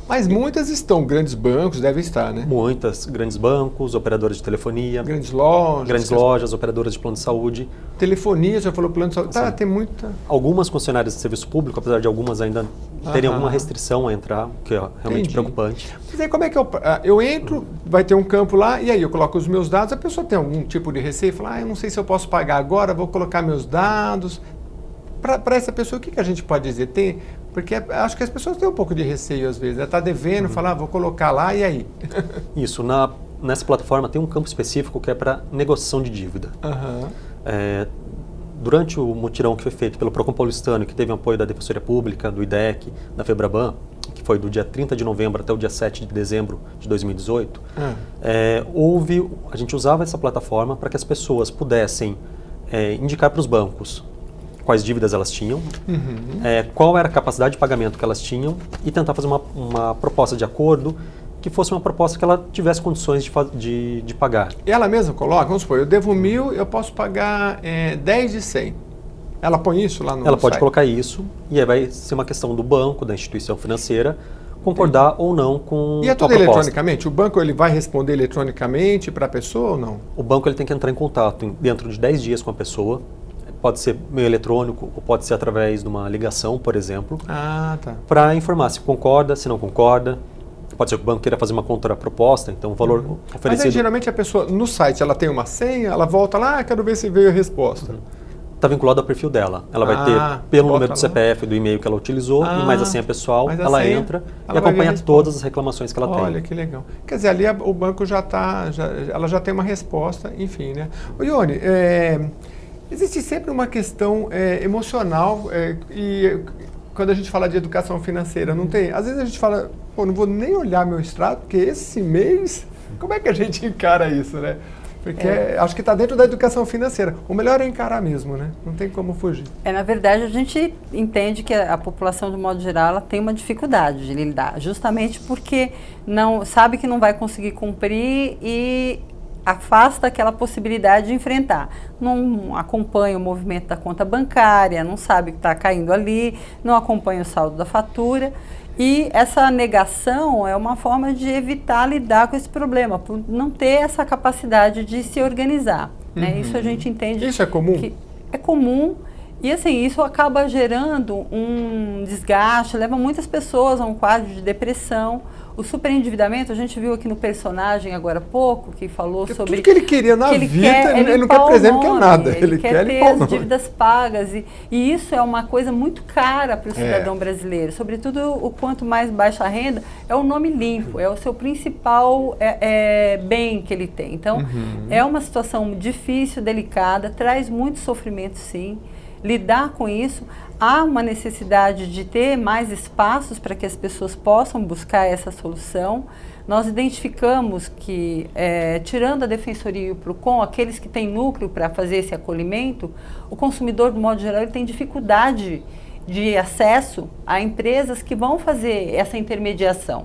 Mas muitas estão, grandes bancos devem estar, né? Muitas, grandes bancos, operadoras de telefonia. Grandes lojas, operadoras de plano de saúde. Telefonia, você falou plano de saúde. Tá, tem muita... Algumas concessionárias de serviço público, apesar de algumas ainda terem alguma restrição a entrar, o que é realmente preocupante. Mas aí como é que eu entro, vai ter um campo lá, e aí eu coloco os meus dados, a pessoa tem algum tipo de receio, fala, eu não sei se eu posso pagar agora, vou colocar meus dados. Para essa pessoa, o que a gente pode dizer? Porque acho que as pessoas têm um pouco de receio às vezes. Ela está devendo, fala, vou colocar lá, e aí? Isso, nessa plataforma tem um campo específico que é para negociação de dívida. Durante o mutirão que foi feito pelo Procon Paulistano, que teve o apoio da Defensoria Pública, do IDEC, da FEBRABAN, que foi do dia 30 de novembro até o dia 7 de dezembro de 2018, a gente usava essa plataforma para que as pessoas pudessem indicar para os bancos quais dívidas elas tinham, qual era a capacidade de pagamento que elas tinham e tentar fazer uma proposta de acordo que fosse uma proposta que ela tivesse condições de pagar. E ela mesma coloca, vamos supor, eu devo 1.000, eu posso pagar 10 de 100. Ela põe isso lá no site? Ela pode colocar isso e aí vai ser uma questão do banco, da instituição financeira, concordar ou não com a proposta. E é tudo eletronicamente? O banco ele vai responder eletronicamente para a pessoa ou não? O banco ele tem que entrar em contato dentro de 10 dias com a pessoa. Pode ser meio eletrônico ou pode ser através de uma ligação, por exemplo, para informar se concorda, se não concorda. Pode ser que o banco queira fazer uma contraproposta, então o valor oferecido... Mas aí, geralmente a pessoa no site ela tem uma senha, ela volta lá, quero ver se veio a resposta. está vinculado ao perfil dela. Ela vai ter pelo número do CPF, do e-mail que ela utilizou, e mais a senha pessoal, ela entra e acompanha todas as reclamações que ela tem. Olha, que legal. Quer dizer, ali o banco ela já tem uma resposta, enfim, né? Ô, Ione, existe sempre uma questão emocional e quando a gente fala de educação financeira, não tem? Às vezes a gente fala, pô, não vou nem olhar meu extrato, porque esse mês, como é que a gente encara isso, né? Porque acho que está dentro da educação financeira. O melhor é encarar mesmo, né? Não tem como fugir. Na verdade, a gente entende que a população, de modo geral, ela tem uma dificuldade de lidar, justamente porque não sabe que não vai conseguir cumprir e afasta aquela possibilidade de enfrentar. Não acompanha o movimento da conta bancária, não sabe que está caindo ali, não acompanha o saldo da fatura. E essa negação é uma forma de evitar lidar com esse problema, por não ter essa capacidade de se organizar. Né? Isso a gente entende. Isso é comum? Que é comum. E assim, isso acaba gerando um desgaste, leva muitas pessoas a um quadro de depressão. O superendividamento, a gente viu aqui no personagem agora há pouco, que falou sobre... Tudo que ele queria na vida, ele não quer presente, não quer nada. Ele quer ter as dívidas pagas. E isso é uma coisa muito cara para o cidadão brasileiro. Sobretudo, o quanto mais baixa a renda, é o nome limpo, é o seu principal bem que ele tem. Então, é uma situação difícil, delicada, traz muito sofrimento, sim. Lidar com isso, há uma necessidade de ter mais espaços para que as pessoas possam buscar essa solução. Nós identificamos que, tirando a Defensoria e o PROCON, aqueles que têm núcleo para fazer esse acolhimento, o consumidor, de modo geral, ele tem dificuldade de acesso a empresas que vão fazer essa intermediação.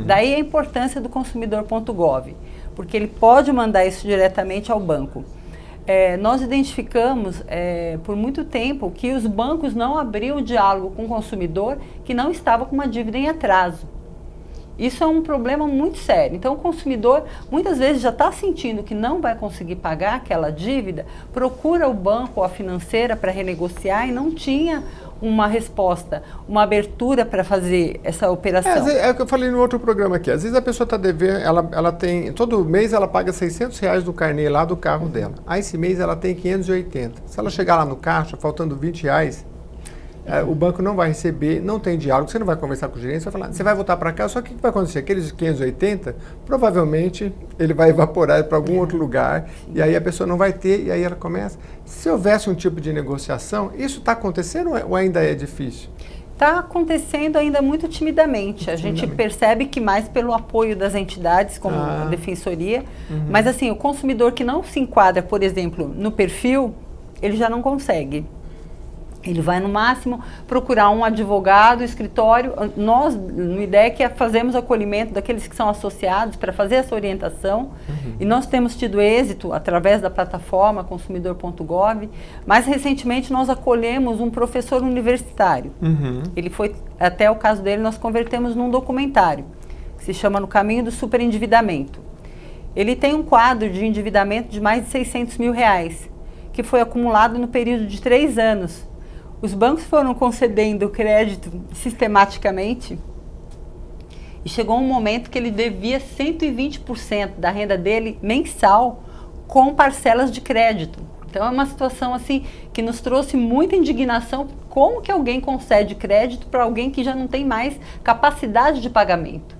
Daí a importância do consumidor.gov, porque ele pode mandar isso diretamente ao banco. Nós identificamos por muito tempo que os bancos não abriam o diálogo com o consumidor que não estava com uma dívida em atraso. Isso é um problema muito sério. Então, o consumidor muitas vezes já está sentindo que não vai conseguir pagar aquela dívida, procura o banco ou a financeira para renegociar e não tinha uma resposta, uma abertura para fazer essa operação. É o que eu falei no outro programa aqui. Às vezes a pessoa está devendo, ela tem, todo mês ela paga R$600 do carnê lá do carro dela. Aí esse mês ela tem 580. Se ela chegar lá no caixa, faltando R$20, o banco não vai receber, não tem diálogo, você não vai conversar com o gerente, você vai falar, você vai voltar para cá, só que o que vai acontecer? Aqueles 580, provavelmente ele vai evaporar para algum outro lugar, e aí a pessoa não vai ter, e aí ela começa. Se houvesse um tipo de negociação, isso está acontecendo ou ainda é difícil? Está acontecendo ainda muito timidamente. A gente percebe que mais pelo apoio das entidades, como a Defensoria, mas assim, o consumidor que não se enquadra, por exemplo, no perfil, ele já não consegue. Ele vai, no máximo, procurar um advogado, escritório. Nós, no IDEC, fazemos acolhimento daqueles que são associados para fazer essa orientação. E nós temos tido êxito através da plataforma consumidor.gov. Mais recentemente, nós acolhemos um professor universitário. Ele foi, até o caso dele, nós convertemos num documentário, que se chama No Caminho do Superendividamento. Ele tem um quadro de endividamento de mais de R$600 mil, que foi acumulado no período de 3 anos. Os bancos foram concedendo crédito sistematicamente e chegou um momento que ele devia 120% da renda dele mensal com parcelas de crédito. Então é uma situação assim que nos trouxe muita indignação. Como que alguém concede crédito para alguém que já não tem mais capacidade de pagamento?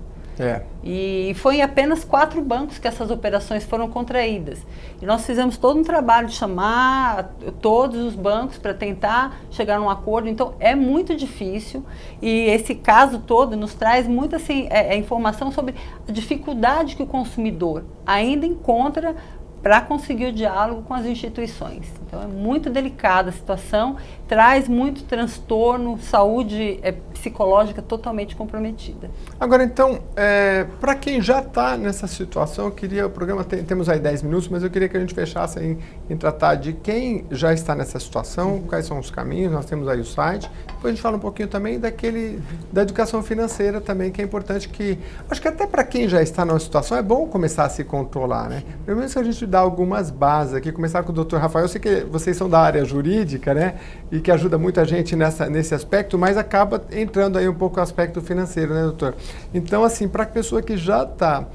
E foi em apenas 4 bancos que essas operações foram contraídas. E nós fizemos todo um trabalho de chamar todos os bancos para tentar chegar num acordo. Então, é muito difícil. E esse caso todo nos traz muita assim, informação sobre a dificuldade que o consumidor ainda encontra para conseguir o diálogo com as instituições. Então, é muito delicada a situação, traz muito transtorno, saúde psicológica totalmente comprometida. Agora, então, para quem já está nessa situação, eu queria, o programa temos aí 10 minutos, mas eu queria que a gente fechasse em tratar de quem já está nessa situação, quais são os caminhos, nós temos aí o site, depois a gente fala um pouquinho também da educação financeira também, que é importante acho que até para quem já está numa situação é bom começar a se controlar, né? Pelo menos que a gente dá algumas bases aqui, começar com o Dr. Rafael, eu sei que vocês são da área jurídica, né? E que ajuda muita gente nesse aspecto, mas acaba entrando aí um pouco o aspecto financeiro, né, doutor? Então, assim, para a pessoa que já está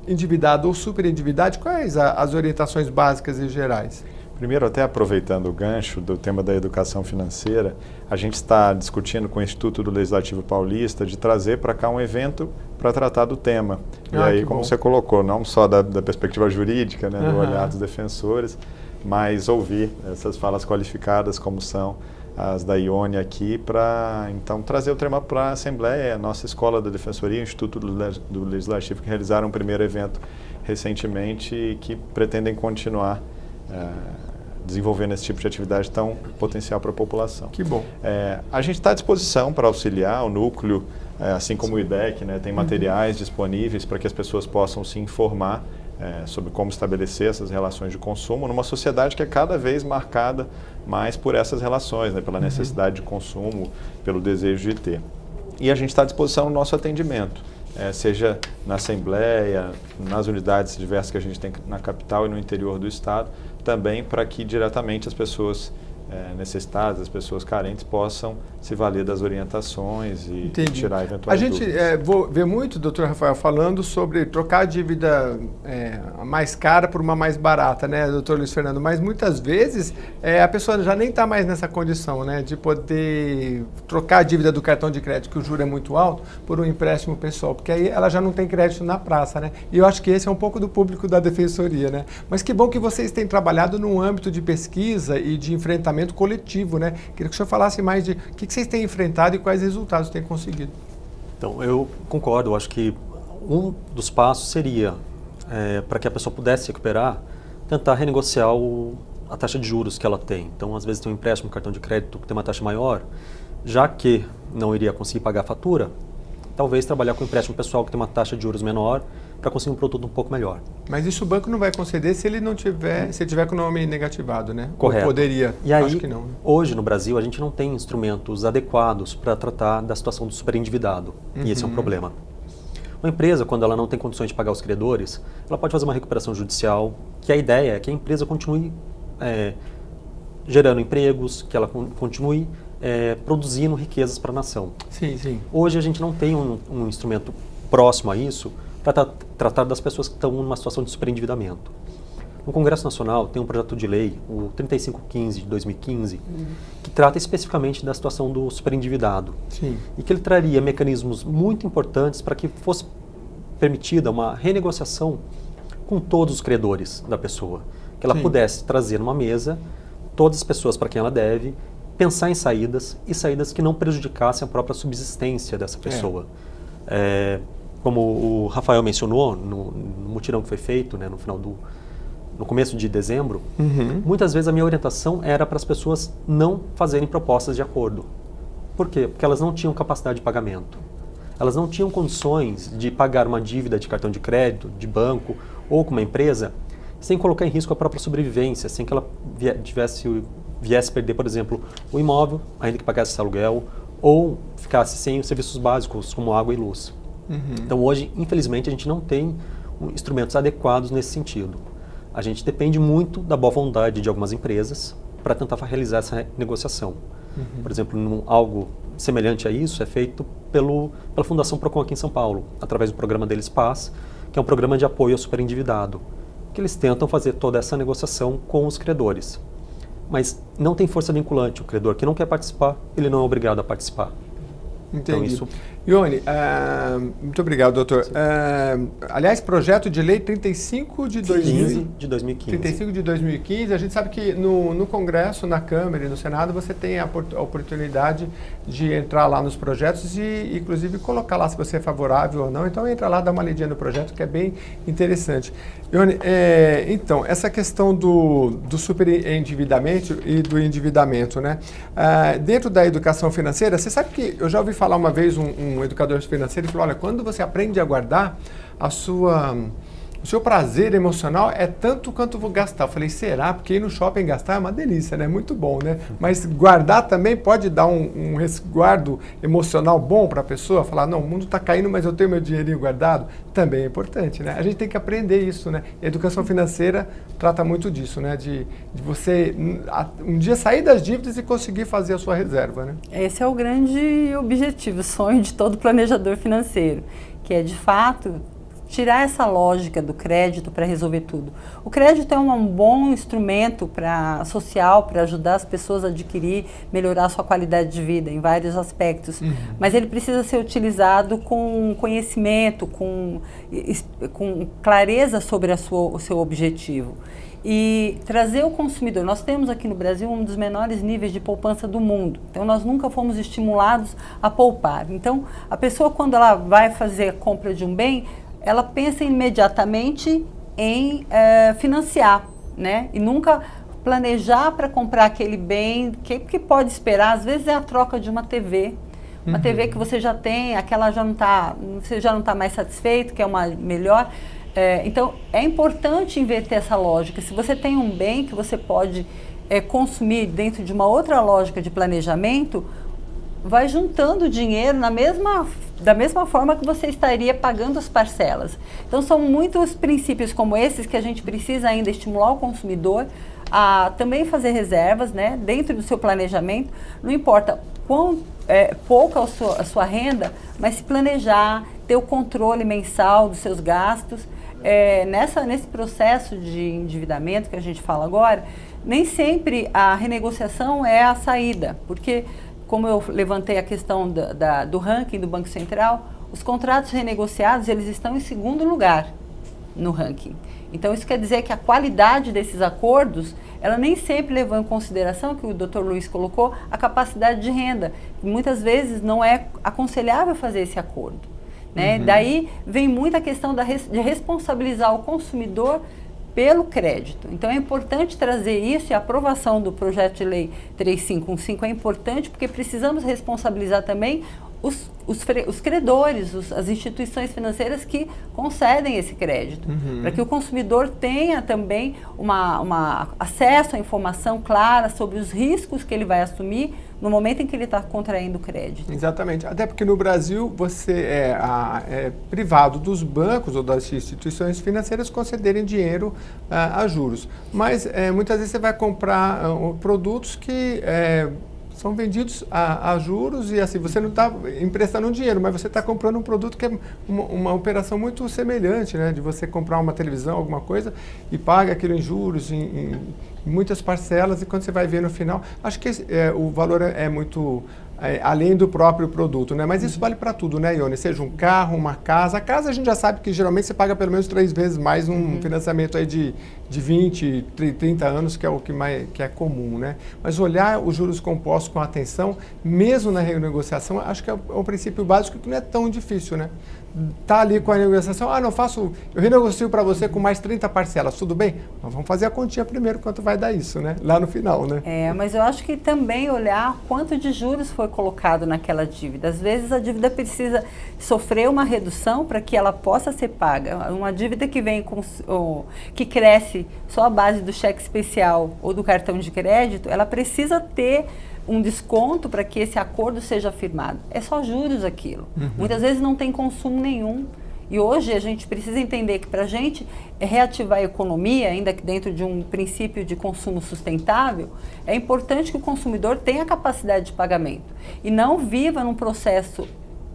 endividada ou super endividada, quais as orientações básicas e gerais? Primeiro, até aproveitando o gancho do tema da educação financeira, a gente está discutindo com o Instituto do Legislativo Paulista de trazer para cá um evento para tratar do tema. E aí, como você colocou, não só da perspectiva jurídica, né, do olhar dos defensores, mas ouvir essas falas qualificadas como são as da Ione aqui, para então trazer o tema para a Assembleia, a nossa Escola da Defensoria, o Instituto do Legislativo, que realizaram um primeiro evento recentemente e que pretendem continuar desenvolvendo esse tipo de atividade tão potencial para a população. Que bom. A gente está à disposição para auxiliar o núcleo, assim como o IDEC, né, tem materiais disponíveis para que as pessoas possam se informar sobre como estabelecer essas relações de consumo numa sociedade que é cada vez marcada mais por essas relações, né, pela necessidade de consumo, pelo desejo de ter. E a gente está à disposição no nosso atendimento, seja na Assembleia, nas unidades diversas que a gente tem na capital e no interior do estado, também para que diretamente as pessoas necessitadas, as pessoas carentes possam se valer das orientações e tirar eventuais dúvidas. A gente vê muito, doutor Rafael, falando sobre trocar a dívida mais cara por uma mais barata, né, doutor Luiz Fernando? Mas muitas vezes a pessoa já nem está mais nessa condição, né, de poder trocar a dívida do cartão de crédito, que o juro é muito alto, por um empréstimo pessoal, porque aí ela já não tem crédito na praça, né? E eu acho que esse é um pouco do público da Defensoria, né? Mas que bom que vocês têm trabalhado num âmbito de pesquisa e de enfrentamento coletivo, né? Queria que o senhor falasse mais de o que vocês têm enfrentado e quais resultados têm conseguido. Então, eu concordo. Eu acho que um dos passos seria, para que a pessoa pudesse se recuperar, tentar renegociar a taxa de juros que ela tem. Então, às vezes tem um empréstimo, um cartão de crédito que tem uma taxa maior, já que não iria conseguir pagar a fatura, talvez trabalhar com empréstimo pessoal que tem uma taxa de juros menor para conseguir um produto um pouco melhor. Mas isso o banco não vai conceder se ele não tiver, se tiver com o nome negativado, né? Correto. Ou poderia? E aí, acho que não. Né? Hoje no Brasil a gente não tem instrumentos adequados para tratar da situação do superendividado. E esse é um problema. Uma empresa, quando ela não tem condições de pagar os credores, ela pode fazer uma recuperação judicial, que a ideia é que a empresa continue gerando empregos, que ela continue produzindo riquezas para a nação. Sim, sim. Hoje a gente não tem um instrumento próximo a isso para tratar das pessoas que estão numa situação de superendividamento. No Congresso Nacional tem um projeto de lei, o 3515 de 2015, que trata especificamente da situação do superendividado. Sim. E que ele traria mecanismos muito importantes para que fosse permitida uma renegociação com todos os credores da pessoa. Que ela pudesse trazer numa mesa todas as pessoas para quem ela deve, pensar em saídas e saídas que não prejudicassem a própria subsistência dessa pessoa. Como o Rafael mencionou no mutirão que foi feito, né, no começo de dezembro, muitas vezes a minha orientação era para as pessoas não fazerem propostas de acordo. Por quê? Porque elas não tinham capacidade de pagamento. Elas não tinham condições de pagar uma dívida de cartão de crédito, de banco ou com uma empresa, sem colocar em risco a própria sobrevivência, sem que ela viesse perder, por exemplo, o imóvel, ainda que pagasse esse aluguel, ou ficasse sem os serviços básicos, como água e luz. Então hoje, infelizmente, a gente não tem instrumentos adequados nesse sentido. A gente depende muito da boa vontade de algumas empresas para tentar realizar essa negociação. Por exemplo, algo semelhante a isso é feito pela Fundação Procon aqui em São Paulo, através do programa deles Paz, que é um programa de apoio ao superendividado, que eles tentam fazer toda essa negociação com os credores. Mas não tem força vinculante. O credor que não quer participar, ele não é obrigado a participar. Entendi. Então, Ione, muito obrigado, doutor. Aliás, projeto de lei 35 de 2015. 35 de 2015. A gente sabe que no Congresso, na Câmara e no Senado, você tem a oportunidade de entrar lá nos projetos e, inclusive, colocar lá se você é favorável ou não. Então, entra lá, dá uma lidinha no projeto, que é bem interessante. Ione, então, essa questão do superendividamento e do endividamento, né? Dentro da educação financeira, você sabe que eu já ouvi falar uma vez um educador financeiro que falou, olha, quando você aprende a guardar, o seu prazer emocional é tanto quanto vou gastar. Eu falei, será? Porque ir no shopping gastar é uma delícia, né? Muito bom, né? Mas guardar também pode dar um resguardo emocional bom para a pessoa? Falar, não, o mundo está caindo, mas eu tenho meu dinheirinho guardado? Também é importante, né? A gente tem que aprender isso, né? A educação financeira trata muito disso, né? De você um dia sair das dívidas e conseguir fazer a sua reserva, né? Esse é o grande objetivo, o sonho de todo planejador financeiro, que é, de fato, tirar essa lógica do crédito para resolver tudo. O crédito é um bom instrumento social para ajudar as pessoas a adquirir, melhorar a sua qualidade de vida em vários aspectos, mas ele precisa ser utilizado com conhecimento, com clareza sobre o seu objetivo. E trazer o consumidor. Nós temos aqui no Brasil um dos menores níveis de poupança do mundo. Então, nós nunca fomos estimulados a poupar. Então, a pessoa, quando ela vai fazer a compra de um bem, ela pensa imediatamente em financiar, né? E nunca planejar para comprar aquele bem que pode esperar. Às vezes é a troca de uma TV. Uma TV que você já tem, aquela você já não está mais satisfeito, que é uma melhor. Então, é importante inverter essa lógica. Se você tem um bem que você pode consumir dentro de uma outra lógica de planejamento, vai juntando dinheiro da mesma forma que você estaria pagando as parcelas. Então, são muitos princípios como esses que a gente precisa ainda estimular o consumidor a também fazer reservas, né, dentro do seu planejamento. Não importa quão pouca a sua renda, mas se planejar, ter o controle mensal dos seus gastos. Nesse processo de endividamento que a gente fala agora, nem sempre a renegociação é a saída, porque, como eu levantei a questão do ranking do Banco Central, os contratos renegociados, eles estão em segundo lugar no ranking. Então, isso quer dizer que a qualidade desses acordos, ela nem sempre levou em consideração, que o Dr. Luiz colocou, a capacidade de renda. Muitas vezes não é aconselhável fazer esse acordo. Né? Daí vem muita questão de responsabilizar o consumidor pelo crédito. Então é importante trazer isso, e a aprovação do projeto de lei 3515 é importante, porque precisamos responsabilizar também os credores, as instituições financeiras que concedem esse crédito, para que o consumidor tenha também acesso à informação clara sobre os riscos que ele vai assumir no momento em que ele está contraindo o crédito. Exatamente. Até porque no Brasil você é privado dos bancos ou das instituições financeiras concederem dinheiro a juros. Mas muitas vezes você vai comprar produtos que são vendidos a juros e assim, você não está emprestando dinheiro, mas você está comprando um produto que é uma operação muito semelhante, né? De você comprar uma televisão, alguma coisa, e paga aquilo em juros, em muitas parcelas, e quando você vai ver no final, acho que o valor é muito além do próprio produto, né? Mas isso vale para tudo, né, Ione? Seja um carro, uma casa. A casa a gente já sabe que geralmente você paga pelo menos 3 vezes mais um financiamento aí de 20, 30 anos, que é o que é comum, né? Mas olhar os juros compostos com atenção, mesmo na renegociação, acho que é um princípio básico que não é tão difícil, né? Tá ali com a negociação, eu renegocio para você com mais 30 parcelas, tudo bem? Mas vamos fazer a continha primeiro, quanto vai dar isso, né? Lá no final, né? Mas eu acho que também olhar quanto de juros foi colocado naquela dívida. Às vezes a dívida precisa sofrer uma redução para que ela possa ser paga. Uma dívida que que cresce só à base do cheque especial ou do cartão de crédito, ela precisa ter um desconto para que esse acordo seja firmado. É só juros aquilo. Muitas vezes não tem consumo nenhum. E hoje a gente precisa entender que para a gente reativar a economia, ainda que dentro de um princípio de consumo sustentável, é importante que o consumidor tenha capacidade de pagamento e não viva num processo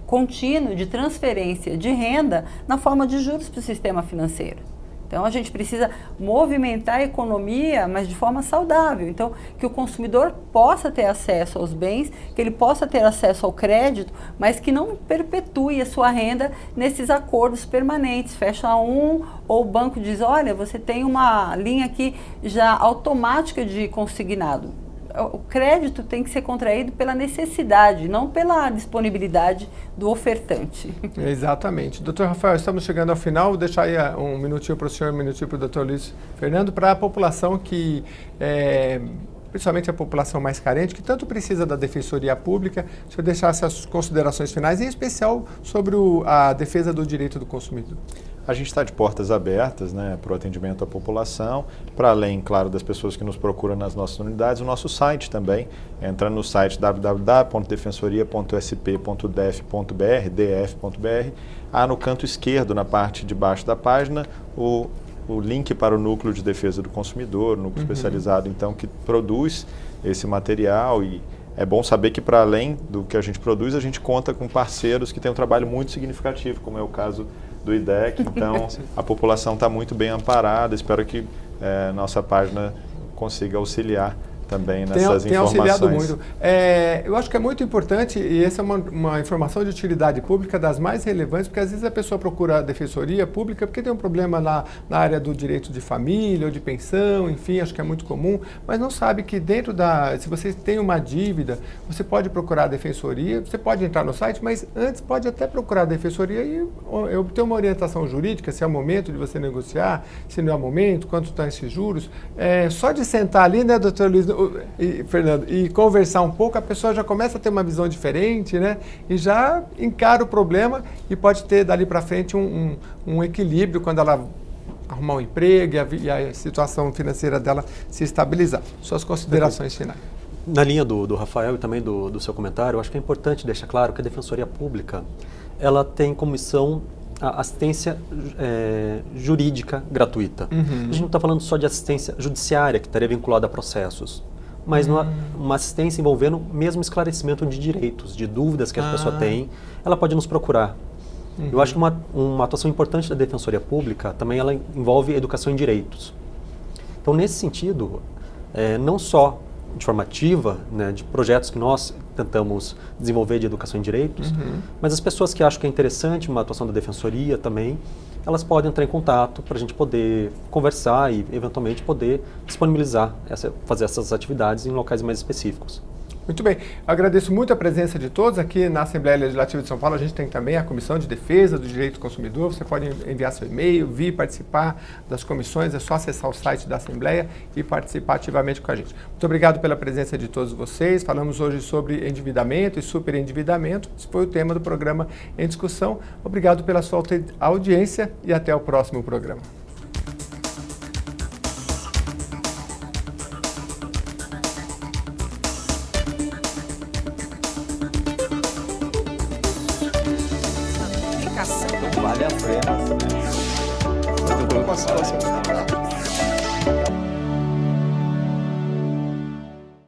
contínuo de transferência de renda na forma de juros para o sistema financeiro. Então, a gente precisa movimentar a economia, mas de forma saudável. Então, que o consumidor possa ter acesso aos bens, que ele possa ter acesso ao crédito, mas que não perpetue a sua renda nesses acordos permanentes. Fecha ou o banco diz, olha, você tem uma linha aqui já automática de consignado. O crédito tem que ser contraído pela necessidade, não pela disponibilidade do ofertante. Exatamente. Doutor Rafael, estamos chegando ao final. Vou deixar aí um minutinho para o senhor, um minutinho para o doutor Luiz Fernando, para a população que, principalmente a população mais carente, que tanto precisa da Defensoria Pública. Se eu deixasse as considerações finais, em especial sobre a defesa do direito do consumidor. A gente está de portas abertas, né, para o atendimento à população, para além, claro, das pessoas que nos procuram nas nossas unidades, o nosso site também, entrando no site www.defensoria.sp.def.br, há no canto esquerdo, na parte de baixo da página, o link para o Núcleo de Defesa do Consumidor, núcleo especializado, então, que produz esse material. E é bom saber que, para além do que a gente produz, a gente conta com parceiros que têm um trabalho muito significativo, como é o caso do IDEC, então a população está muito bem amparada. Espero que nossa página consiga auxiliar também nessas informações. Tem auxiliado muito. Eu acho que é muito importante, e essa é uma informação de utilidade pública das mais relevantes, porque às vezes a pessoa procura a defensoria pública porque tem um problema na área do direito de família ou de pensão, enfim, acho que é muito comum, mas não sabe que se você tem uma dívida, você pode procurar a defensoria, você pode entrar no site, mas antes pode até procurar a defensoria e obter uma orientação jurídica, se é o momento de você negociar, se não é o momento, quanto estão esses juros. Só de sentar ali, né, doutor Luiz, Fernando, e conversar um pouco, a pessoa já começa a ter uma visão diferente, né? E já encara o problema e pode ter dali para frente um equilíbrio quando ela arrumar um emprego e a situação financeira dela se estabilizar. Suas considerações finais. Na linha do Rafael e também do seu comentário, eu acho que é importante deixar claro que a Defensoria Pública ela tem como missão a assistência jurídica gratuita. A gente não está falando só de assistência judiciária, que estaria vinculada a processos, mas uma assistência envolvendo mesmo esclarecimento de direitos, de dúvidas que a pessoa tem, ela pode nos procurar. Eu acho que uma atuação importante da Defensoria Pública também ela envolve educação em direitos. Então, nesse sentido, não só de forma ativa, né, de projetos que nós tentamos desenvolver de educação em direitos, mas as pessoas que acham que é interessante uma atuação da Defensoria também, elas podem entrar em contato para a gente poder conversar e, eventualmente, poder disponibilizar, fazer essas atividades em locais mais específicos. Muito bem. Eu agradeço muito a presença de todos. Aqui na Assembleia Legislativa de São Paulo, a gente tem também a Comissão de Defesa do Direito do Consumidor. Você pode enviar seu e-mail, vir participar das comissões. É só acessar o site da Assembleia e participar ativamente com a gente. Muito obrigado pela presença de todos vocês. Falamos hoje sobre endividamento e superendividamento. Esse foi o tema do programa em discussão. Obrigado pela sua audiência e até o próximo programa. Vale a pena, né? Uma situação.